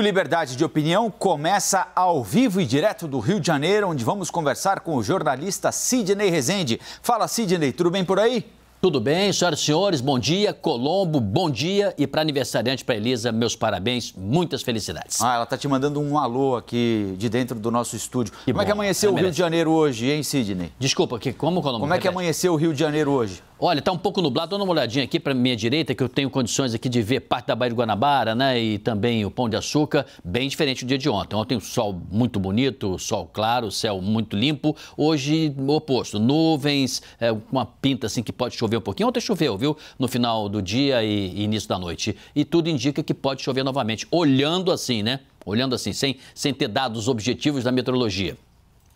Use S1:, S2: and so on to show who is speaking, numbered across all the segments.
S1: Liberdade de Opinião começa ao vivo e direto do Rio de Janeiro, onde vamos conversar com o jornalista Sidney Rezende. Fala, Sidney, tudo bem por aí?
S2: Tudo bem, senhoras e senhores, bom dia. Colombo, bom dia. E para aniversariante, para Elisa, meus parabéns, muitas felicidades.
S1: Ela tá te mandando um alô aqui de dentro do nosso estúdio. Como é que amanheceu o Rio de Janeiro hoje, hein, Sidney?
S2: Desculpa, como Colombo?
S1: Como é que amanheceu o Rio de Janeiro hoje?
S2: Olha, tá um pouco nublado, dando uma olhadinha aqui para minha direita, que eu tenho condições aqui de ver parte da Baía de Guanabara, né, e também o Pão de Açúcar, bem diferente do dia de ontem. Ontem o sol muito bonito, sol claro, céu muito limpo. Hoje, o oposto, nuvens, uma pinta assim que pode chover um pouquinho. Ontem choveu, viu, no final do dia e início da noite. E tudo indica que pode chover novamente, olhando assim, né, sem ter dados objetivos da meteorologia.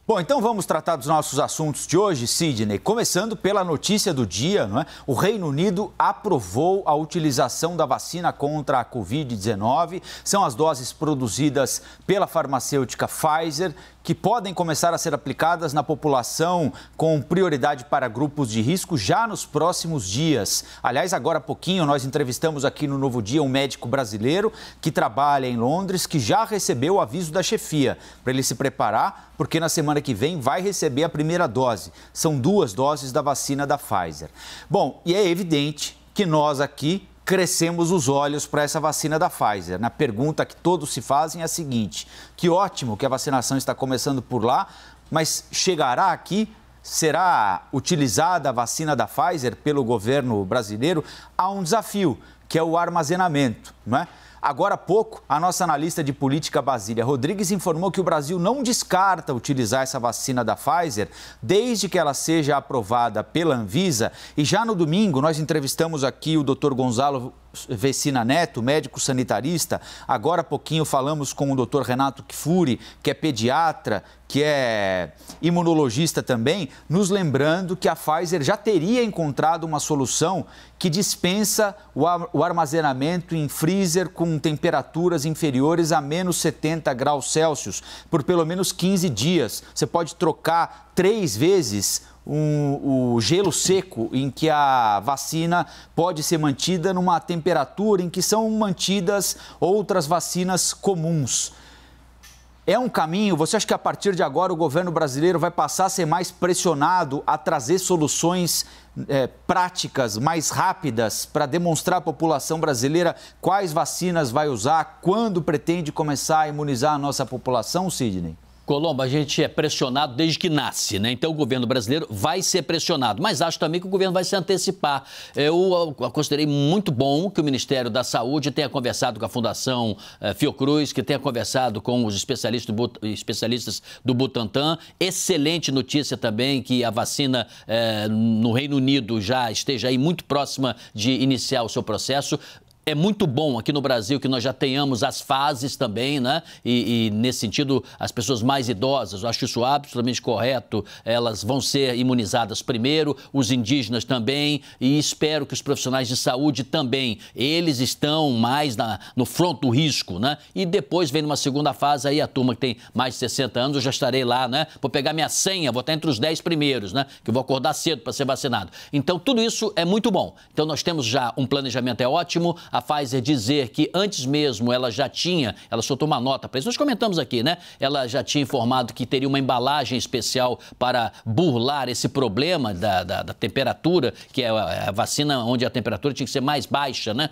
S1: Bom, então vamos tratar dos nossos assuntos de hoje, Sidney. Começando pela notícia do dia, não é? O Reino Unido aprovou a utilização da vacina contra a Covid-19. São as doses produzidas pela farmacêutica Pfizer, que podem começar a ser aplicadas na população com prioridade para grupos de risco já nos próximos dias. Aliás, agora há pouquinho nós entrevistamos aqui no Novo Dia um médico brasileiro que trabalha em Londres, que já recebeu o aviso da chefia para ele se preparar, porque na semana que vem vai receber a primeira dose. São 2 doses da vacina da Pfizer. Bom, e é evidente que nós aqui crescemos os olhos para essa vacina da Pfizer. A pergunta que todos se fazem é a seguinte: que ótimo que a vacinação está começando por lá, mas chegará aqui? Será utilizada a vacina da Pfizer pelo governo brasileiro? Há um desafio, que é o armazenamento, não é? Agora há pouco, a nossa analista de política, Basília Rodrigues, informou que o Brasil não descarta utilizar essa vacina da Pfizer, desde que ela seja aprovada pela Anvisa. E já no domingo, nós entrevistamos aqui o Dr. Gonzalo Vecina Neto, médico sanitarista. Agora há pouquinho falamos com o Dr. Renato Kfouri, que é pediatra, que é imunologista também, nos lembrando que a Pfizer já teria encontrado uma solução que dispensa o armazenamento em freezer com temperaturas inferiores a menos 70 graus Celsius por pelo menos 15 dias. Você pode trocar 3 vezes o gelo seco em que a vacina pode ser mantida numa temperatura em que são mantidas outras vacinas comuns. É um caminho? Você acha que a partir de agora o governo brasileiro vai passar a ser mais pressionado a trazer soluções práticas, mais rápidas, para demonstrar à população brasileira quais vacinas vai usar, quando pretende começar a imunizar a nossa população, Sidney?
S2: Colombo, a gente é pressionado desde que nasce, né? Então o governo brasileiro vai ser pressionado, mas acho também que o governo vai se antecipar. Eu considerei muito bom que o Ministério da Saúde tenha conversado com a Fundação Fiocruz, que tenha conversado com os especialistas do Butantan. Excelente notícia também que a vacina no Reino Unido já esteja aí muito próxima de iniciar o seu processo. É muito bom aqui no Brasil que nós já tenhamos as fases também, né? E nesse sentido, as pessoas mais idosas, eu acho isso absolutamente correto, elas vão ser imunizadas primeiro, os indígenas também, e espero que os profissionais de saúde também, eles estão mais no front do risco, né? E depois vem numa segunda fase, aí a turma que tem mais de 60 anos, eu já estarei lá, né? Vou pegar minha senha, vou estar entre os 10 primeiros, né? Que eu vou acordar cedo para ser vacinado. Então, tudo isso é muito bom. Então, nós temos já um planejamento ótimo. A Pfizer dizer que antes mesmo ela soltou uma nota para isso, nós comentamos aqui, né? Ela já tinha informado que teria uma embalagem especial para burlar esse problema da temperatura, que é a vacina onde a temperatura tinha que ser mais baixa, né?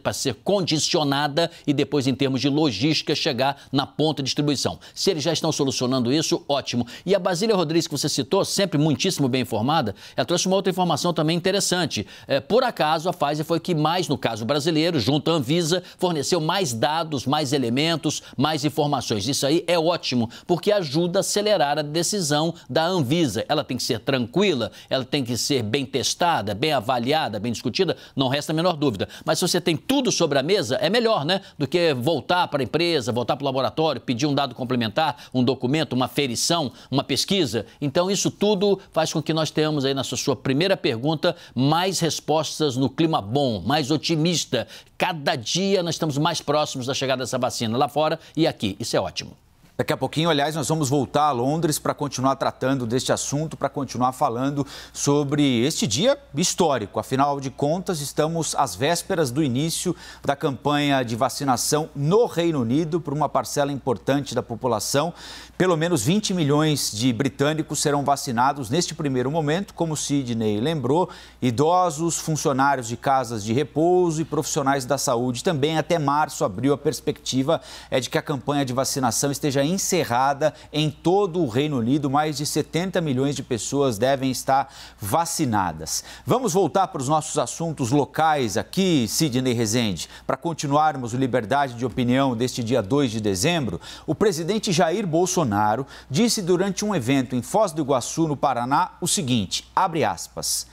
S2: Para ser condicionada e depois, em termos de logística, chegar na ponta de distribuição. Se eles já estão solucionando isso, ótimo. E a Basília Rodrigues, que você citou, sempre muitíssimo bem informada, ela trouxe uma outra informação também interessante. Por acaso, a Pfizer foi que mais, no caso brasileiro, junto à Anvisa, forneceu mais dados, mais elementos, mais informações. Isso aí é ótimo, porque ajuda a acelerar a decisão da Anvisa. Ela tem que ser tranquila, ela tem que ser bem testada, bem avaliada, bem discutida, não resta a menor dúvida. Mas se você tem tudo sobre a mesa, é melhor, né? Do que voltar para a empresa, voltar para o laboratório, pedir um dado complementar, um documento, uma aferição, uma pesquisa. Então, isso tudo faz com que nós tenhamos aí, na sua primeira pergunta, mais respostas no clima bom, mais otimista. Cada dia nós estamos mais próximos da chegada dessa vacina lá fora e aqui. Isso é ótimo.
S1: Daqui a pouquinho, aliás, nós vamos voltar a Londres para continuar tratando deste assunto, para continuar falando sobre este dia histórico. Afinal de contas, estamos às vésperas do início da campanha de vacinação no Reino Unido por uma parcela importante da população. Pelo menos 20 milhões de britânicos serão vacinados neste primeiro momento, como Sidney lembrou, idosos, funcionários de casas de repouso e profissionais da saúde. Também até março, abril, a perspectiva é de que a campanha de vacinação esteja encerrada em todo o Reino Unido. Mais de 70 milhões de pessoas devem estar vacinadas. Vamos voltar para os nossos assuntos locais aqui, Sidney Rezende, para continuarmos o Liberdade de Opinião deste dia 2 de dezembro. O presidente Jair Bolsonaro disse durante um evento em Foz do Iguaçu, no Paraná, o seguinte, abre aspas,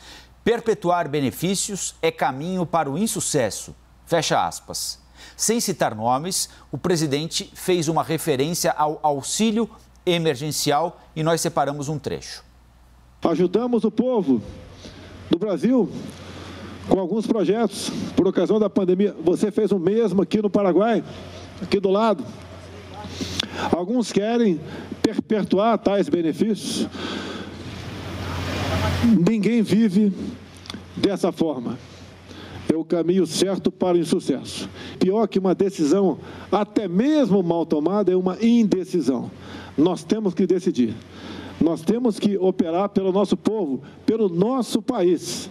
S1: perpetuar benefícios é caminho para o insucesso, fecha aspas. Sem citar nomes, o presidente fez uma referência ao auxílio emergencial e nós separamos um trecho.
S3: Ajudamos o povo do Brasil com alguns projetos por ocasião da pandemia. Você fez o mesmo aqui no Paraguai, aqui do lado. Alguns querem perpetuar tais benefícios. Ninguém vive dessa forma. É o caminho certo para o insucesso. Pior que uma decisão, até mesmo mal tomada, é uma indecisão. Nós temos que decidir. Nós temos que operar pelo nosso povo, pelo nosso país.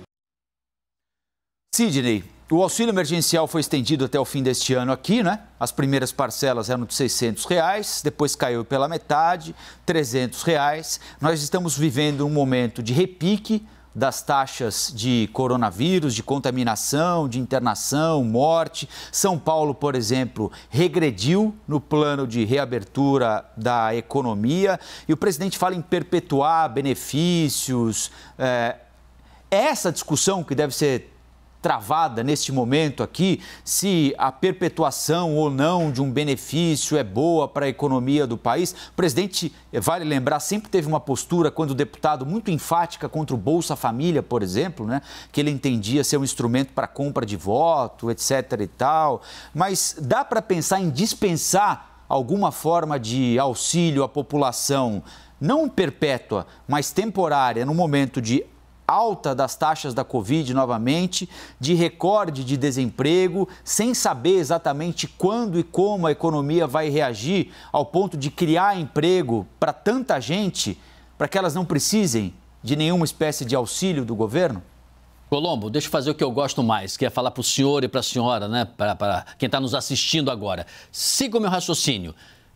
S1: Sidney, o auxílio emergencial foi estendido até o fim deste ano aqui, né? As primeiras parcelas eram de R$600, depois caiu pela metade, R$300. Nós estamos vivendo um momento de repique das taxas de coronavírus, de contaminação, de internação, morte. São Paulo, por exemplo, regrediu no plano de reabertura da economia e o presidente fala em perpetuar benefícios. É essa discussão que deve ser travada neste momento aqui, se a perpetuação ou não de um benefício é boa para a economia do país. O presidente, vale lembrar, sempre teve uma postura, quando deputado, muito enfática contra o Bolsa Família, por exemplo, né? Que ele entendia ser um instrumento para compra de voto, etc. e tal. Mas dá para pensar em dispensar alguma forma de auxílio à população, não perpétua, mas temporária, no momento de alta das taxas da Covid novamente, de recorde de desemprego, sem saber exatamente quando e como a economia vai reagir, ao ponto de criar emprego para tanta gente, para que elas não precisem de nenhuma espécie de auxílio do governo?
S2: Colombo, deixa eu fazer o que eu gosto mais, que é falar para o senhor e para a senhora, né? Para quem está nos assistindo agora. Siga o meu raciocínio.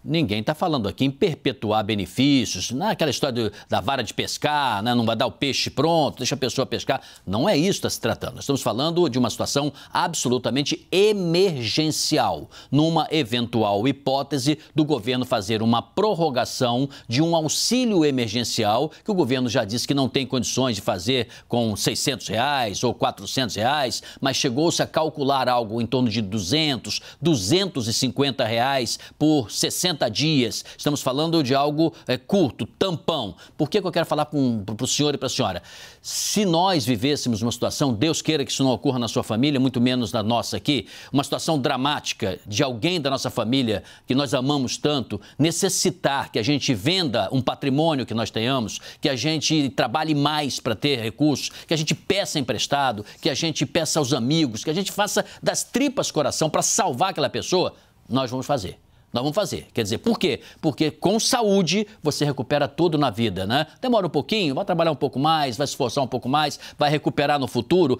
S2: Ninguém está falando aqui em perpetuar benefícios, não é aquela história da vara de pescar, né? Não vai dar o peixe pronto, deixa a pessoa pescar. Não é isso que está se tratando. Nós estamos falando de uma situação absolutamente emergencial, numa eventual hipótese do governo fazer uma prorrogação de um auxílio emergencial, que o governo já disse que não tem condições de fazer com R$600 ou R$400, mas chegou-se a calcular algo em torno de R$200, R$250 por 60 dias. Estamos falando de algo curto, tampão. Por que eu quero falar para o senhor e para a senhora? Se nós vivêssemos uma situação, Deus queira que isso não ocorra na sua família, muito menos na nossa aqui, uma situação dramática de alguém da nossa família que nós amamos tanto, necessitar que a gente venda um patrimônio que nós tenhamos, que a gente trabalhe mais para ter recursos, que a gente peça emprestado, que a gente peça aos amigos, que a gente faça das tripas coração para salvar aquela pessoa, nós vamos fazer. Nós vamos fazer. Quer dizer, por quê? Porque com saúde você recupera tudo na vida, né? Demora um pouquinho, vai trabalhar um pouco mais, vai se esforçar um pouco mais, vai recuperar no futuro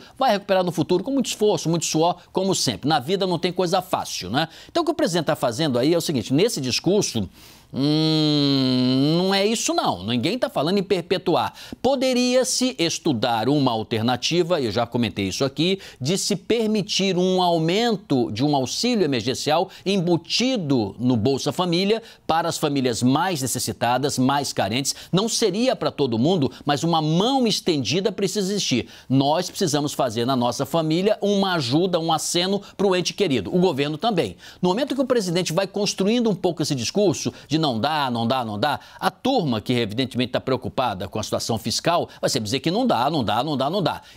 S2: com muito esforço, muito suor, como sempre. Na vida não tem coisa fácil, né? Então o que o presidente está fazendo aí é o seguinte, nesse discurso, não é isso não, ninguém está falando em perpetuar. Poderia-se estudar uma alternativa, eu já comentei isso aqui, de se permitir um aumento de um auxílio emergencial embutido no Bolsa Família para as famílias mais necessitadas, mais carentes. Não seria para todo mundo, mas uma mão estendida precisa existir. Nós precisamos fazer na nossa família uma ajuda, um aceno para o ente querido. O governo também. No momento que o presidente vai construindo um pouco esse discurso de não dá. A turma que evidentemente está preocupada com a situação fiscal vai sempre dizer que não dá.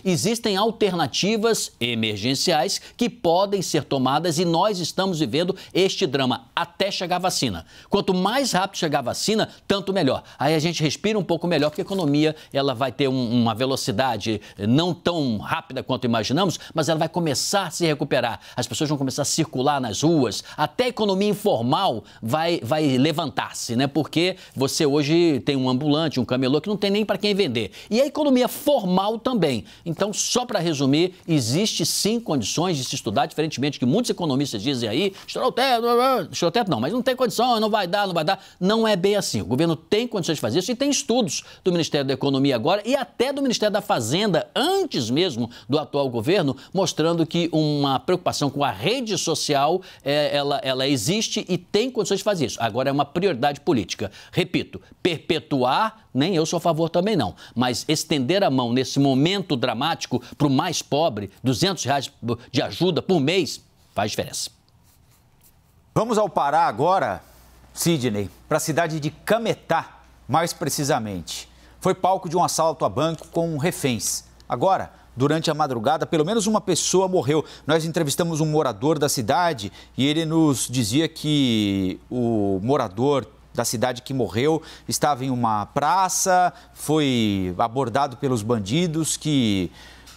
S2: Existem alternativas emergenciais que podem ser tomadas e nós estamos vivendo este drama até chegar a vacina. Quanto mais rápido chegar a vacina, tanto melhor. Aí a gente respira um pouco melhor, porque a economia ela vai ter uma velocidade não tão rápida quanto imaginamos, mas ela vai começar a se recuperar. As pessoas vão começar a circular nas ruas, até a economia informal vai levantar-se, né? Porque você hoje tem um ambulante, um camelô que não tem nem para quem vender. E a economia formal também. Então, só para resumir, existe sim condições de se estudar, diferentemente que muitos economistas dizem aí, estourou o teto não, mas não tem condição, não vai dar. Não é bem assim. O governo tem condições de fazer isso e tem estudos do Ministério da Economia agora e até do Ministério da Fazenda, antes mesmo do atual governo, mostrando que uma preocupação com a rede social, ela existe e tem condições de fazer isso. Agora é uma prioridade política. Repito, perpetuar, nem eu sou a favor também não, mas estender a mão nesse momento dramático para o mais pobre, R$200 de ajuda por mês, faz diferença.
S1: Vamos ao Pará agora, Sidney, para a cidade de Cametá, mais precisamente. Foi palco de um assalto a banco com reféns. Agora, durante a madrugada, pelo menos uma pessoa morreu. Nós entrevistamos um morador da cidade e ele nos dizia que o morador da cidade que morreu estava em uma praça, foi abordado pelos bandidos que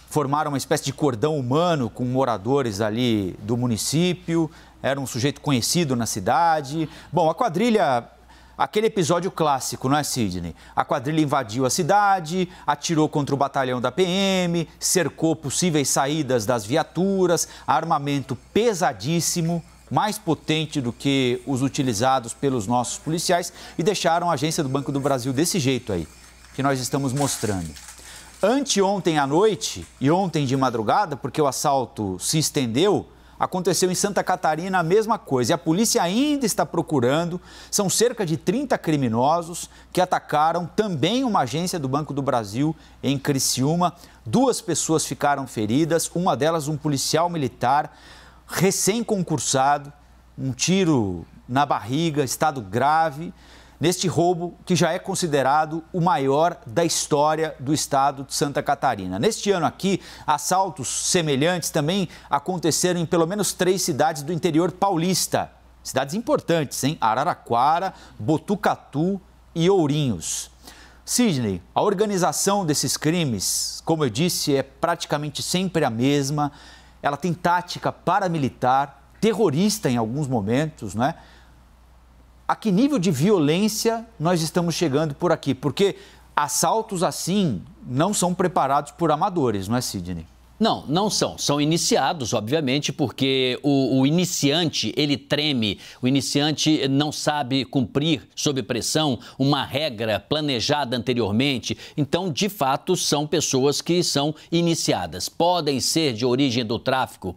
S1: formaram uma espécie de cordão humano com moradores ali do município. Era um sujeito conhecido na cidade. Bom, a quadrilha, aquele episódio clássico, não é, Sidney? A quadrilha invadiu a cidade, atirou contra o batalhão da PM, cercou possíveis saídas das viaturas, armamento pesadíssimo, mais potente do que os utilizados pelos nossos policiais e deixaram a agência do Banco do Brasil desse jeito aí, que nós estamos mostrando. Anteontem à noite e ontem de madrugada, porque o assalto se estendeu, aconteceu em Santa Catarina a mesma coisa e a polícia ainda está procurando. São cerca de 30 criminosos que atacaram também uma agência do Banco do Brasil em Criciúma. 2 pessoas ficaram feridas, uma delas um policial militar recém-concursado, um tiro na barriga, estado grave, neste roubo que já é considerado o maior da história do estado de Santa Catarina. Neste ano aqui, assaltos semelhantes também aconteceram em pelo menos 3 cidades do interior paulista. Cidades importantes, hein? Araraquara, Botucatu e Ourinhos. Sidney, a organização desses crimes, como eu disse, é praticamente sempre a mesma. Ela tem tática paramilitar, terrorista em alguns momentos, não é? A que nível de violência nós estamos chegando por aqui? Porque assaltos assim não são preparados por amadores, não é, Sidney?
S2: Não são. São iniciados, obviamente, porque o iniciante, ele treme, o iniciante não sabe cumprir, sob pressão, uma regra planejada anteriormente. Então, de fato, são pessoas que são iniciadas. Podem ser de origem do tráfico?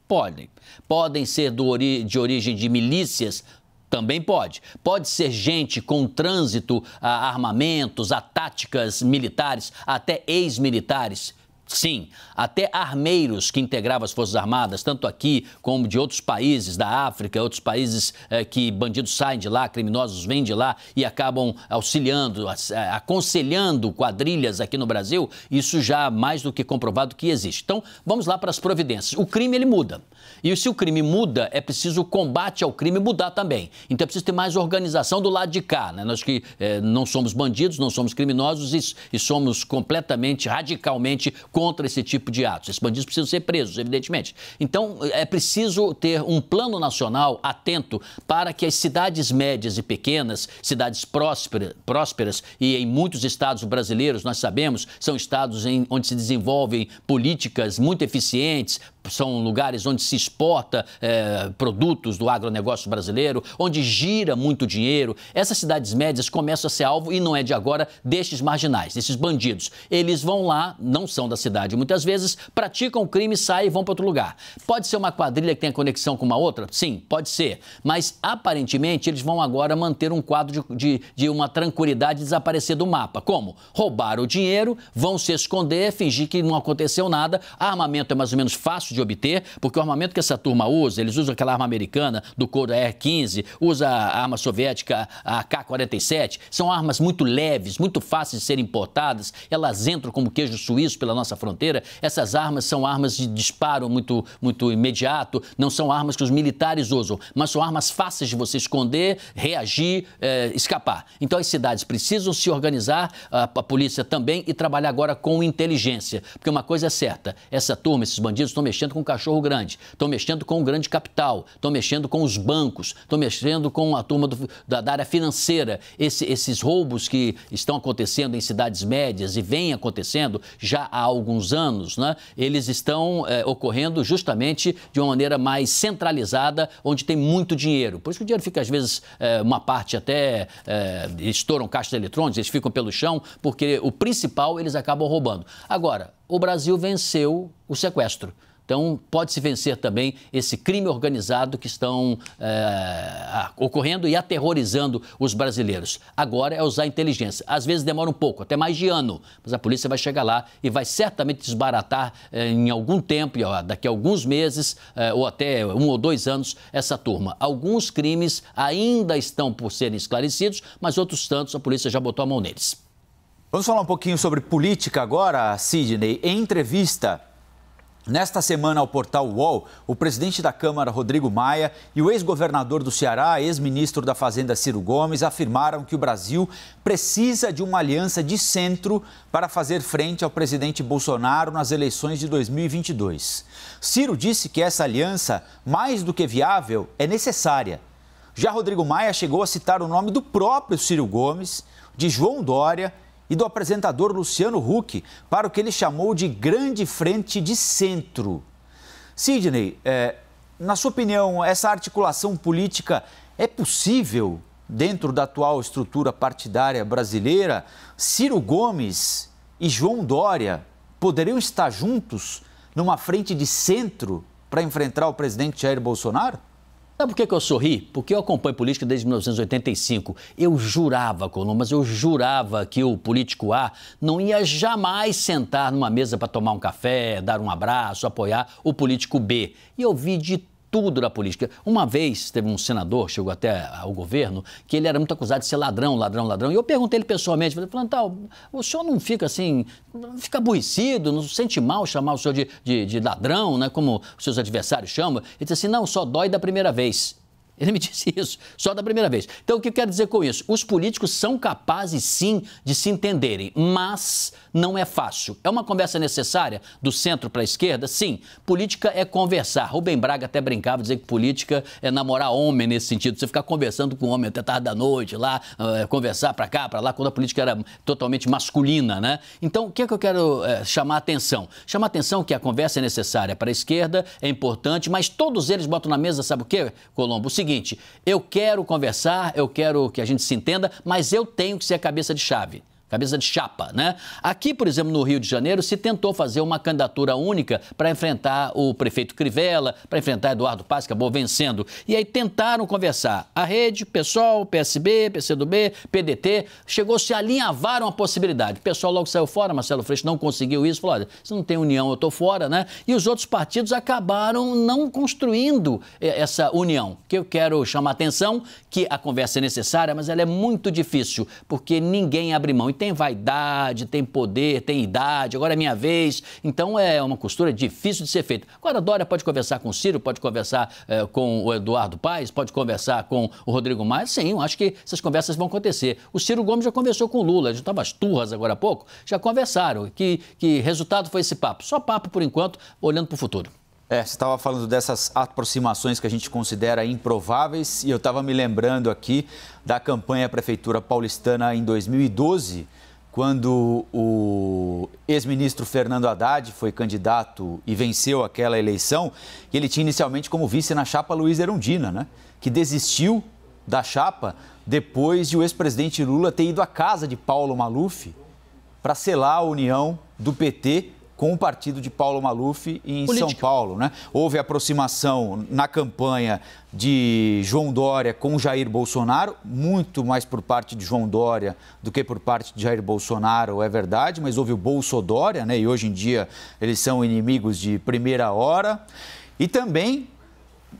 S2: Podem. Podem ser de origem de milícias? Também pode. Pode ser gente com trânsito a armamentos, a táticas militares, até ex-militares. Sim, até armeiros que integravam as Forças Armadas, tanto aqui como de outros países da África, outros países que bandidos saem de lá, criminosos vêm de lá e acabam auxiliando, aconselhando quadrilhas aqui no Brasil, isso já mais do que comprovado que existe. Então, vamos lá para as providências. O crime, ele muda. E se o crime muda, é preciso o combate ao crime mudar também. Então, é preciso ter mais organização do lado de cá, né? Nós que não somos bandidos, não somos criminosos e somos completamente, radicalmente contra esse tipo de atos. Esses bandidos precisam ser presos, evidentemente. Então, é preciso ter um plano nacional atento para que as cidades médias e pequenas, cidades prósperas e em muitos estados brasileiros, nós sabemos, são estados onde se desenvolvem políticas muito eficientes, são lugares onde se exporta produtos do agronegócio brasileiro, onde gira muito dinheiro. Essas cidades médias começam a ser alvo, e não é de agora, destes marginais, desses bandidos. Eles vão lá, não são da cidade muitas vezes, praticam o crime, saem e vão para outro lugar. Pode ser uma quadrilha que tenha conexão com uma outra? Sim, pode ser. Mas, aparentemente, eles vão agora manter um quadro de uma tranquilidade e desaparecer do mapa. Como? Roubar o dinheiro, vão se esconder, fingir que não aconteceu nada. Armamento é mais ou menos fácil fácil de obter, porque o armamento que essa turma usa, eles usam aquela arma americana do couro AR-15, usa a arma soviética, a AK-47, são armas muito leves, muito fáceis de serem importadas, elas entram como queijo suíço pela nossa fronteira. Essas armas são armas de disparo muito imediato, não são armas que os militares usam, mas são armas fáceis de você esconder, reagir, escapar. Então as cidades precisam se organizar, a polícia também, e trabalhar agora com inteligência, porque uma coisa é certa, essa turma, esses bandidos estão mexendo com um cachorro grande, estão mexendo com um grande capital, estão mexendo com os bancos, estão mexendo com a turma da área financeira. Esses roubos que estão acontecendo em cidades médias e vêm acontecendo já há alguns anos, né? Eles estão ocorrendo justamente de uma maneira mais centralizada, onde tem muito dinheiro. Por isso que o dinheiro fica, às vezes, uma parte até estouram caixas eletrônicos, eles ficam pelo chão, porque o principal eles acabam roubando. Agora, o Brasil venceu o sequestro. Então, pode-se vencer também esse crime organizado que estão ocorrendo e aterrorizando os brasileiros. Agora é usar a inteligência. Às vezes demora um pouco, até mais de ano, mas a polícia vai chegar lá e vai certamente desbaratar em algum tempo, daqui a alguns meses ou até 1 ou 2 anos, essa turma. Alguns crimes ainda estão por serem esclarecidos, mas outros tantos a polícia já botou a mão neles.
S1: Vamos falar um pouquinho sobre política agora, Sidney. Em entrevista nesta semana ao portal UOL, o presidente da Câmara, Rodrigo Maia, e o ex-governador do Ceará, ex-ministro da Fazenda, Ciro Gomes, afirmaram que o Brasil precisa de uma aliança de centro para fazer frente ao presidente Bolsonaro nas eleições de 2022. Ciro disse que essa aliança, mais do que viável, é necessária. Já Rodrigo Maia chegou a citar o nome do próprio Ciro Gomes, de João Dória e do apresentador Luciano Huck para o que ele chamou de grande frente de centro. Sidney, na sua opinião, essa articulação política é possível dentro da atual estrutura partidária brasileira? Ciro Gomes e João Dória poderiam estar juntos numa frente de centro para enfrentar o presidente Jair Bolsonaro?
S2: Sabe por que eu sorri? Porque eu acompanho política desde 1985. Eu jurava, Colombo, eu jurava que o político A não ia jamais sentar numa mesa para tomar um café, dar um abraço, apoiar o político B. E eu vi de tudo na política. Uma vez teve um senador, chegou até ao governo, que ele era muito acusado de ser ladrão. E eu perguntei ele pessoalmente, falei, o senhor não fica assim, fica aborrecido, não se sente mal chamar o senhor de ladrão, né, como os seus adversários chamam? Ele disse assim, não, só dói da primeira vez. Ele me disse isso, só da primeira vez. Então, o que eu quero dizer com isso? Os políticos são capazes, sim, de se entenderem, mas não é fácil. É uma conversa necessária do centro para a esquerda? Sim. Política é conversar. Rubem Braga até brincava, dizer que política é namorar homem nesse sentido. Você ficar conversando com homem até tarde da noite, lá, conversar para cá, para lá, quando a política era totalmente masculina, né? Então, o que é que eu quero chamar a atenção? Chamar a atenção que a conversa é necessária para a esquerda, é importante, mas todos eles botam na mesa, sabe o quê, Colombo? O seguinte, eu quero conversar, eu quero que a gente se entenda, mas eu tenho que ser a cabeça de chave. Cabeça de chapa, né? Aqui, por exemplo, no Rio de Janeiro, se tentou fazer uma candidatura única para enfrentar o prefeito Crivella, para enfrentar Eduardo Paes, que acabou vencendo. E aí tentaram conversar. A Rede, PSOL, PSB, PCdoB, PDT, chegou-se a alinhavaram a possibilidade. O PSOL logo saiu fora, Marcelo Freixo não conseguiu isso, falou, olha, se não tem união, eu estou fora, né? E os outros partidos acabaram não construindo essa união. Que eu quero chamar a atenção que a conversa é necessária, mas ela é muito difícil, porque ninguém abre mão. E tem vaidade, tem poder, tem idade, agora é minha vez. Então é uma costura difícil de ser feita. Agora a Dória pode conversar com o Ciro, pode conversar com o Eduardo Paes, pode conversar com o Rodrigo Maia. Sim, eu acho que essas conversas vão acontecer. O Ciro Gomes já conversou com o Lula, já estava as turras agora há pouco, já conversaram. Que resultado foi esse papo? Só papo por enquanto, olhando para o futuro.
S1: Você estava falando dessas aproximações que a gente considera improváveis e eu estava me lembrando aqui da campanha Prefeitura Paulistana em 2012, quando o ex-ministro Fernando Haddad foi candidato e venceu aquela eleição, e ele tinha inicialmente como vice na chapa Luiz Erundina, né? Que desistiu da chapa depois de o ex-presidente Lula ter ido à casa de Paulo Maluf para selar a união do PT com o partido de Paulo Maluf em São Paulo, né? Houve aproximação na campanha de João Dória com Jair Bolsonaro, muito mais por parte de João Dória do que por parte de Jair Bolsonaro, é verdade, mas houve o Bolsodória, né? E hoje em dia eles são inimigos de primeira hora. E também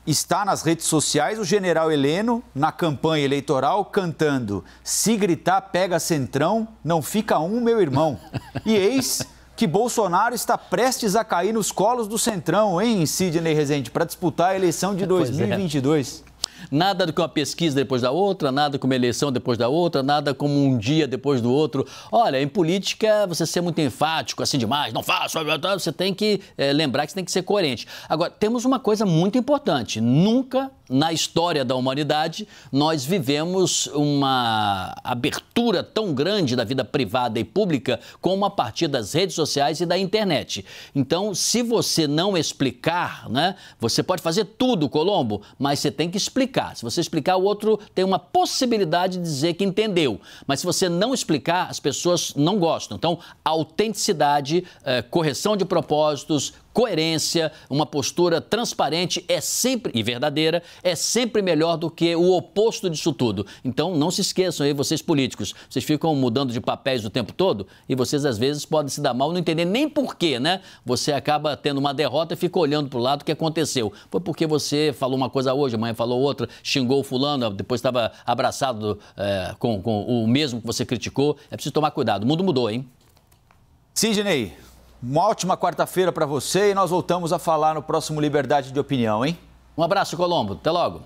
S1: está nas redes sociais o general Heleno, na campanha eleitoral, cantando: se gritar pega centrão, não fica um, meu irmão. E eis que Bolsonaro está prestes a cair nos colos do centrão, hein, Sidney Rezende, para disputar a eleição de 2022.
S2: Nada com uma pesquisa depois da outra, nada com uma eleição depois da outra, nada como um dia depois do outro. Olha, em política, você ser muito enfático, assim demais, não faço, você tem que lembrar que você tem que ser coerente. Agora, temos uma coisa muito importante. Nunca na história da humanidade nós vivemos uma abertura tão grande da vida privada e pública como a partir das redes sociais e da internet. Então, se você não explicar, né, você pode fazer tudo, Colombo, mas você tem que explicar. Se você explicar, o outro tem uma possibilidade de dizer que entendeu. Mas se você não explicar, as pessoas não gostam. Então, autenticidade, correção de propósitos, coerência, uma postura transparente é sempre, e verdadeira, é sempre melhor do que o oposto disso tudo. Então, não se esqueçam aí, vocês políticos, vocês ficam mudando de papéis o tempo todo e vocês, às vezes, podem se dar mal, não entender nem por quê, né? Você acaba tendo uma derrota e fica olhando para o lado o que aconteceu. Foi porque você falou uma coisa hoje, amanhã falou outra, xingou o fulano, depois estava abraçado com o mesmo que você criticou. É preciso tomar cuidado. O mundo mudou, hein?
S1: Sidney, uma ótima quarta-feira para você e nós voltamos a falar no próximo Liberdade de Opinião, hein?
S2: Um abraço, Colombo. Até logo.